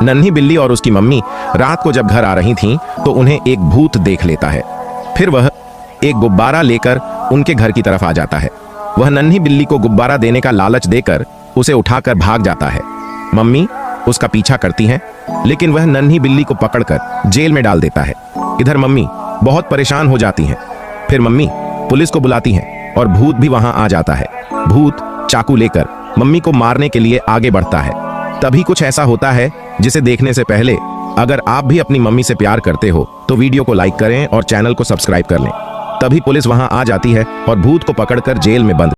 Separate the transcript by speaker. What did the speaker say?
Speaker 1: नन्ही बिल्ली और उसकी मम्मी रात को जब घर आ रही थीं, तो उन्हें एक भूत देख लेता है। फिर वह एक गुब्बारा लेकर उनके घर की तरफ आ जाता है। वह नन्ही बिल्ली को गुब्बारा देने का लालच देकर उसे उठाकर भाग जाता है। मम्मी उसका पीछा करती हैं, लेकिन वह नन्ही बिल्ली को पकड़कर जेल में डाल देता है। इधर मम्मी बहुत परेशान हो जाती हैं। फिर मम्मी पुलिस को बुलाती हैं और भूत भी वहां आ जाता है। भूत चाकू लेकर मम्मी को मारने के लिए आगे बढ़ता है। तभी कुछ ऐसा होता है जिसे देखने से पहले अगर आप भी अपनी मम्मी से प्यार करते हो तो वीडियो को लाइक करें और चैनल को सब्सक्राइब कर लें। तभी पुलिस वहां आ जाती है और भूत को पकड़कर जेल में बंद